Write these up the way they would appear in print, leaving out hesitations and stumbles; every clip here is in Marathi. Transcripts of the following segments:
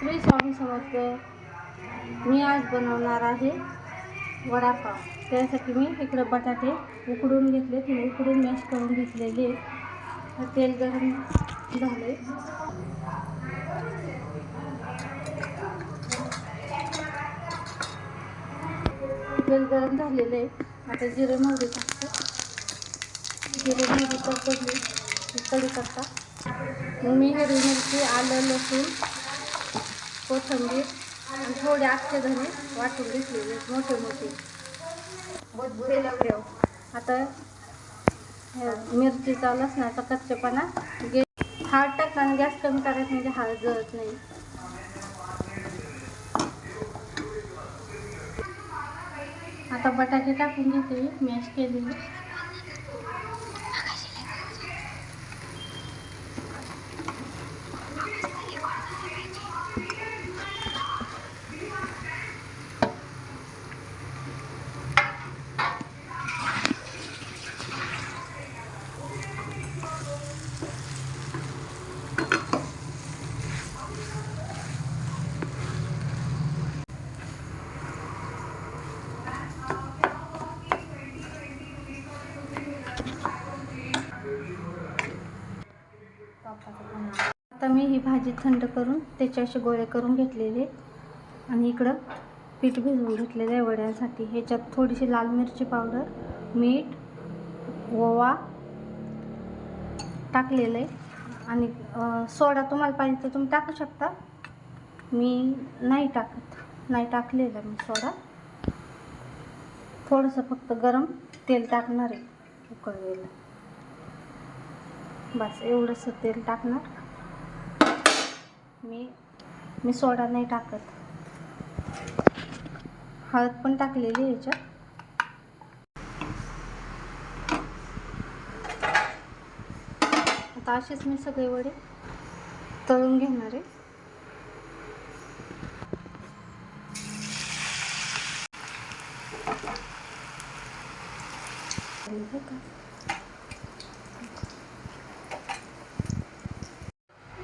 श्री स्वामी समर्थ. मी आज बनवणार आहे वडापाव. त्यासाठी मी इकडे बटाटे उकडून घेतले, ते उकडून मॅश करून घेतलेले. तेल गरम झाले. तेल गरम झालेले. आता जिरे मोहरी टाकते. जिरे मोहरी तडतडली कढीपत्ता, मी हिरवी मिरची, आलं, लसूण, कोथिंबीर आणि थोडे अख्खे धने वाटून घेतलेले मोठे मोठे बुरबुरे लावले. आता मिरचीचा लसणाचा कच्चेपणा हळद टाकला आणि गॅस कमी करायचं, म्हणजे हळद जळत नाही. आता बटाटे टाकून घेते मॅश केलेले. आता मी ही भाजी थंड करून त्याचे असे गोळे करून घेतलेले आणि इकडं पीठ भिजवून घेतलेलं आहे वड्यांसाठी. ह्याच्यात थोडीशी लाल मिरची पावडर, मीठ, ओवा टाकलेलं आहे आणि सोडा तुम्हाला पाहिजे तर तुम्ही टाकू शकता. मी नाही टाकलेलं मी सोडा. थोडंसं फक्त गरम तेल टाकणार आहे उकळलेलं. बस एवढंसं तेल टाकणार. मी सोडा नाही टाकत. हळद पण टाकलेली याच्यात. आता असेच मी सगळे वडे तळून घेणार आहे.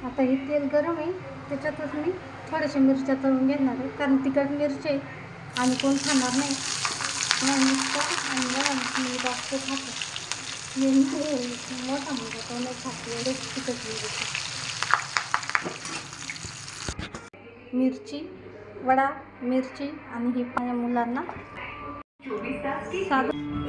आता हे तेल गरम आहे, त्याच्यातच मी थोड्याशा मिरच्या तळून घेणार आहे, कारण तिखट मिरची आहे आणि कोण खाणार नाही. नुसतं आणि मुलगा तो खातो. मोठा मुलगा तो नाही खातो एवढे तिखट मिरची. वडा, मिरची आणि ही माझ्या मुलांना साधं